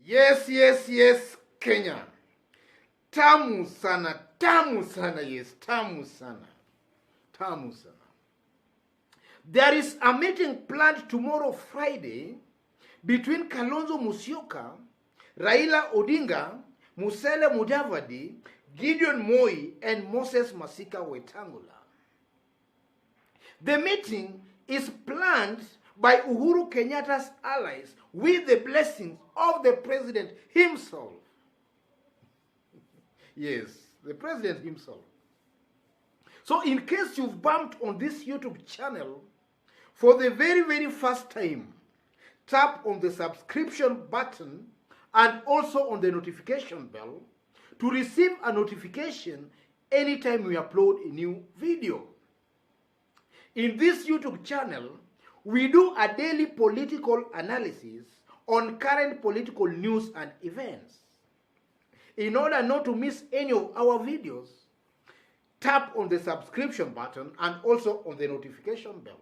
Yes, yes, yes, Kenya. Tamu sana, yes, tamu sana. There is a meeting planned tomorrow, Friday, between Kalonzo Musyoka, Raila Odinga, Mudavadi, Gideon Moi, and Moses Masika Wetangula. The meeting is planned by Uhuru Kenyatta's allies with the blessings of the president himself. Yes, the president himself. So in case you've bumped on this YouTube channel for the very, very first time, tap on the subscription button and also on the notification bell to receive a notification anytime we upload a new video. In this YouTube channel, we do a daily political analysis on current political news and events. In order not to miss any of our videos, tap on the subscription button and also on the notification bell.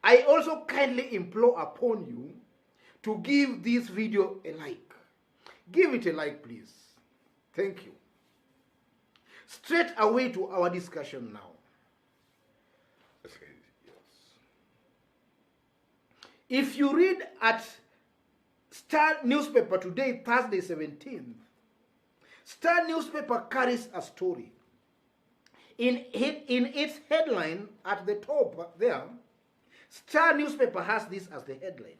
I also kindly implore upon you to give this video a like. Give it a like, please. Thank you. Straight away to our discussion now. If you read at Star newspaper today, Thursday 17th, Star newspaper carries a story. In its headline at the top there, Star newspaper has this as the headline: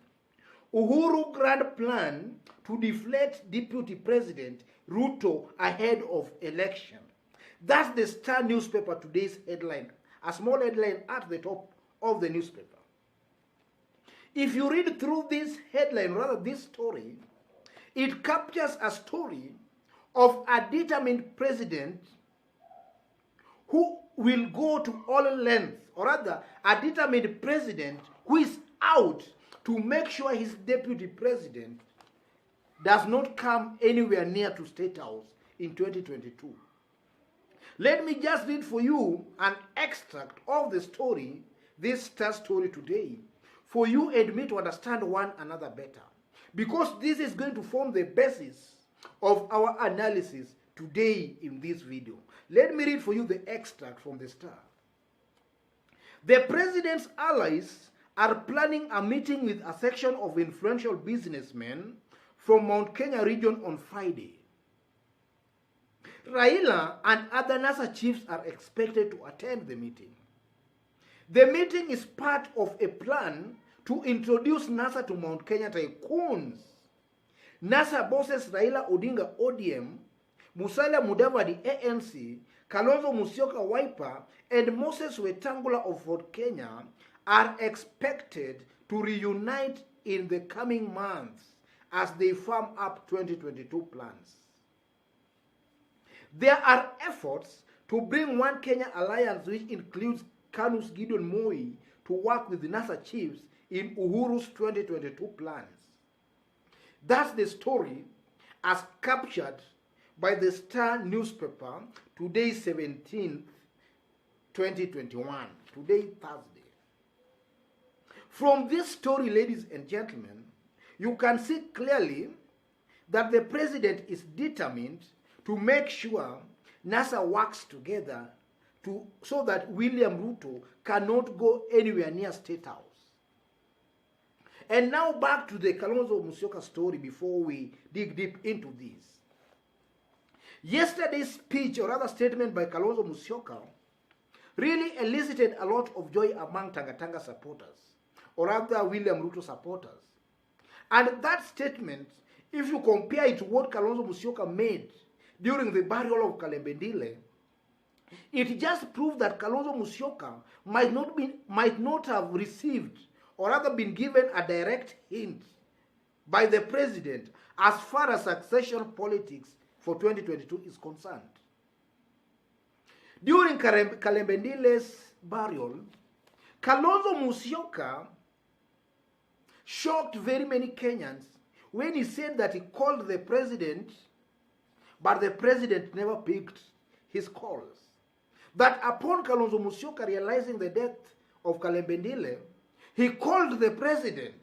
Uhuru grand plan to deflate Deputy President Ruto ahead of election. That's the Star newspaper today's headline, a small headline at the top of the newspaper. If you read through this headline, rather this story, it captures a story of a determined president who will go to all lengths, or rather a determined president who is out to make sure his deputy president does not come anywhere near to State House in 2022. Let me just read for you an extract of the story, this Star story today, for you and me to understand one another better. Because this is going to form the basis of our analysis today in this video. Let me read for you the extract from the Star. The president's allies are planning a meeting with a section of influential businessmen from Mount Kenya region on Friday. Raila and other NASA chiefs are expected to attend the meeting. The meeting is part of a plan to introduce NASA to Mount Kenya tycoons. NASA bosses Raila Odinga ODM, Musalia Mudavadi ANC, Kalonzo Musyoka Wiper, and Moses Wetangula of Fort Kenya are expected to reunite in the coming months as they firm up 2022 plans. There are efforts to bring One Kenya Alliance, which includes KANU's Gideon Moi, to work with the NASA chiefs in Uhuru's 2022 plans. That's the story as captured by the Star newspaper today 17th, 2021, today Thursday. From this story, ladies and gentlemen, you can see clearly that the president is determined to make sure NASA works together so that William Ruto cannot go anywhere near State House. And now back to the Kalonzo Musyoka story before we dig deep into this. Yesterday's speech, or rather statement by Kalonzo Musyoka, really elicited a lot of joy among Tanga supporters, or rather William Ruto supporters. And that statement, if you compare it to what Kalonzo Musyoka made during the burial of Kalembendile, it just proved that Kalonzo Musyoka might not have received or rather been given a direct hint by the president as far as succession politics for 2022 is concerned. During Kalembendile's burial, Kalonzo Musyoka shocked very many Kenyans when he said that he called the president, but the president never picked his calls. That upon Kalonzo Musyoka realizing the death of Kalembendile, he called the president,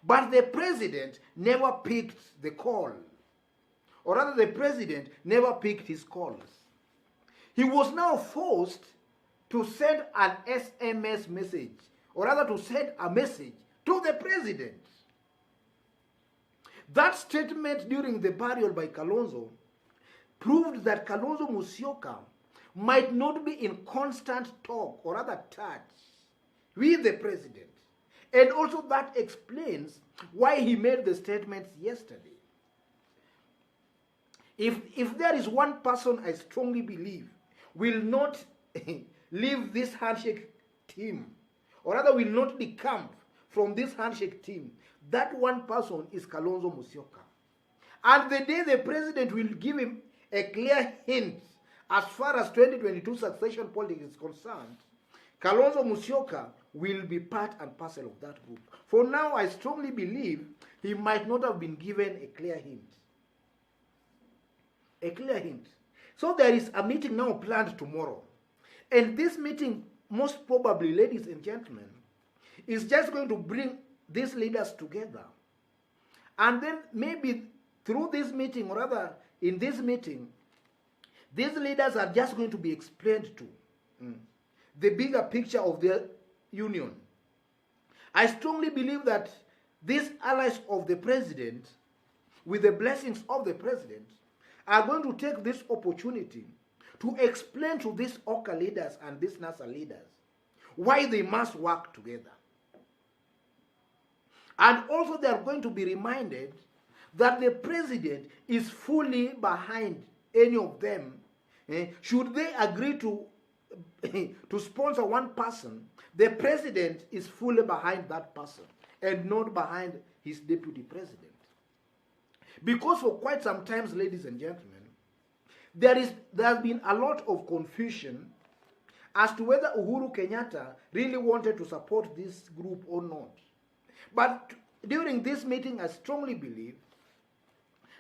But the president never picked the call. Or rather, the president never picked his calls. He was now forced to send an SMS message, or rather to send a message to the president. That statement during the burial by Kalonzo proved that Kalonzo Musyoka might not be in constant talk or rather touch with the president. And also that explains why he made the statements yesterday. If there is one person I strongly believe will not leave this handshake team, or rather will not decamp from this handshake team, that one person is Kalonzo Musyoka. And the day the president will give him a clear hint as far as 2022 succession politics is concerned, Kalonzo Musyoka will be part and parcel of that group. For now, I strongly believe he might not have been given a clear hint. A clear hint. So there is a meeting now planned tomorrow. And this meeting, most probably, ladies and gentlemen, is just going to bring these leaders together. And then maybe through this meeting, or rather in this meeting, these leaders are just going to be explained to the bigger picture of their union. I strongly believe that these allies of the president, with the blessings of the president, are going to take this opportunity to explain to these OKA leaders and these NASA leaders why they must work together. And also they are going to be reminded that the president is fully behind any of them. Should they agree to sponsor one person, the president is fully behind that person and not behind his deputy president. Because for quite some time, ladies and gentlemen, there has been a lot of confusion as to whether Uhuru Kenyatta really wanted to support this group or not. But during this meeting, I strongly believe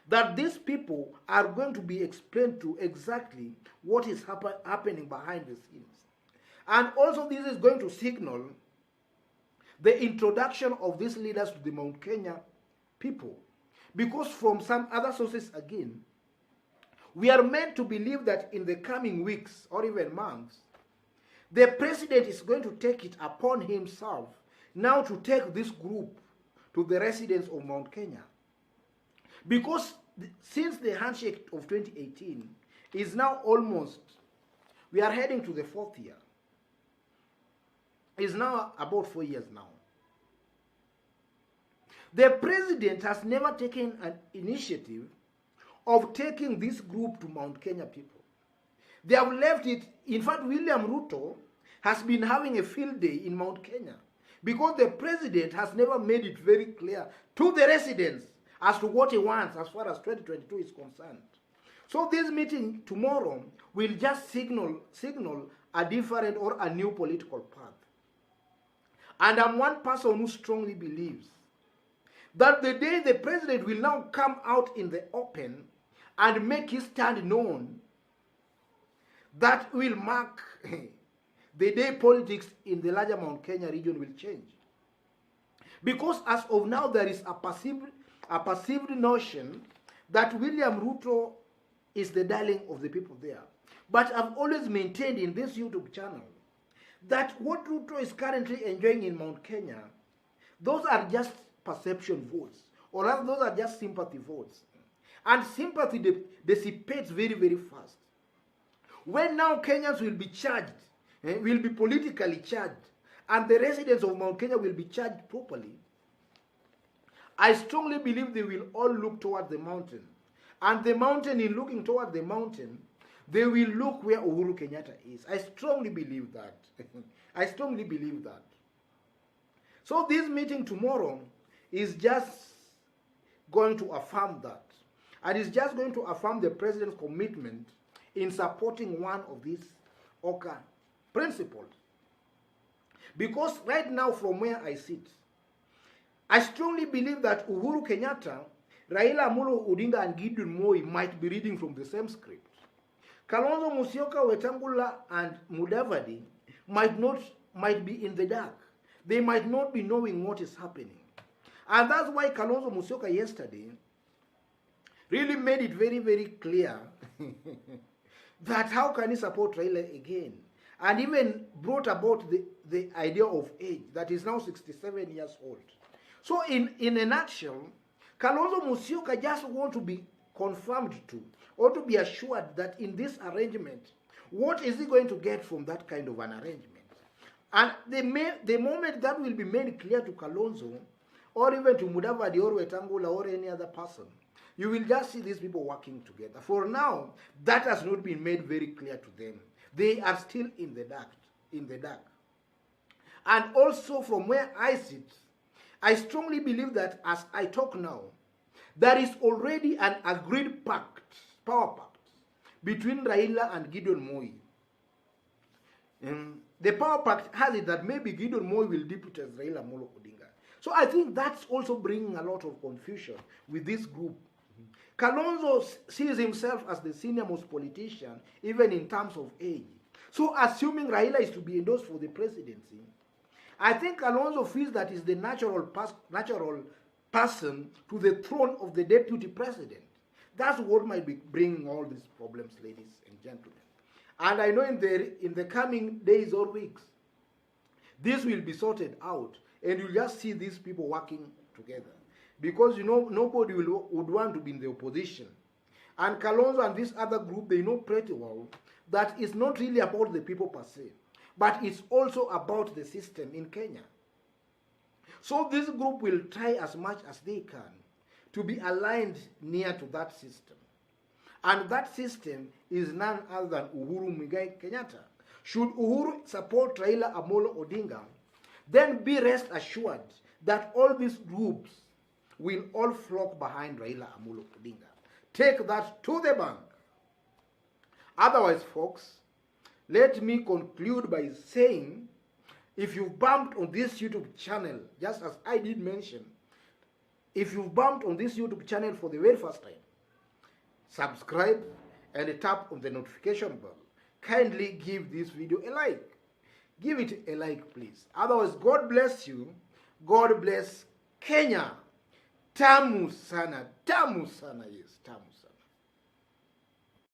that these people are going to be explained to exactly what is happening behind the scenes. And also this is going to signal the introduction of these leaders to the Mount Kenya people. Because from some other sources again, we are meant to believe that in the coming weeks or even months, the president is going to take it upon himself now to take this group to the residents of Mount Kenya. Because since the handshake of 2018 is now almost, we are heading to the 4th year. It's now about 4 years now. The president has never taken an initiative of taking this group to Mount Kenya people. They have left it. In fact, William Ruto has been having a field day in Mount Kenya because the president has never made it very clear to the residents as to what he wants as far as 2022 is concerned. So this meeting tomorrow will just signal a different or a new political path. And I'm one person who strongly believes that the day the president will now come out in the open and make his stand known, that will mark the day politics in the larger Mount Kenya region will change. Because as of now, there is a perceived notion that William Ruto is the darling of the people there. But I've always maintained in this YouTube channel that what Ruto is currently enjoying in Mount Kenya, those are just perception votes, or rather those are just sympathy votes. And sympathy dissipates very, very fast. When now Kenyans will be charged, will be politically charged, and the residents of Mount Kenya will be charged properly, I strongly believe they will all look toward the mountain. And the mountain, in looking toward the mountain, they will look where Uhuru Kenyatta is. I strongly believe that. I strongly believe that. So this meeting tomorrow is just going to affirm that. And it's just going to affirm the president's commitment in supporting one of these OKA principles. Because right now, from where I sit, I strongly believe that Uhuru Kenyatta, Raila Amolo Odinga, and Gideon Moi might be reading from the same script. Kalonzo Musyoka, Wetangula, and Mudavadi might be in the dark. They might not be knowing what is happening. And that's why Kalonzo Musyoka yesterday really made it very, very clear that how can he support Raila again? And even brought about the idea of age, that is now 67 years old. So in a nutshell, Kalonzo Musyoka just want to be confirmed to, or to be assured that in this arrangement, what is he going to get from that kind of an arrangement? And the moment that will be made clear to Kalonzo, or even to Mudavadi or Wetangula or any other person, you will just see these people working together. For now, that has not been made very clear to them. They are still in the dark. And also from where I sit, I strongly believe that as I talk now, there is already an agreed pact, power pact, between Raila and Gideon Moi. The power pact has it that maybe Gideon Moi will deputize Raila Molo Odinga. So I think that's also bringing a lot of confusion with this group. Kalonzo sees himself as the senior most politician, even in terms of age. So assuming Raila is to be endorsed for the presidency, I think Kalonzo feels that is the natural person to the throne of the deputy president. That's what might be bringing all these problems, ladies and gentlemen. And I know in the coming days or weeks, this will be sorted out, and you'll just see these people working together. Because, you know, nobody would want to be in the opposition. And Kalonzo and this other group, they know pretty well that it's not really about the people per se, but it's also about the system in Kenya. So this group will try as much as they can to be aligned near to that system. And that system is none other than Uhuru Muigai Kenyatta. Should Uhuru support Raila Amolo Odinga, then be rest assured that all these groups will all flock behind Raila Amolo Odinga. Take that to the bank. Otherwise, folks, let me conclude by saying, if you've bumped on this YouTube channel, just as I did mention, if you've bumped on this YouTube channel for the very first time, subscribe and tap on the notification bell. Kindly give this video a like. Give it a like, please. Otherwise, God bless you. God bless Kenya. Tamu sana, yes, tamu.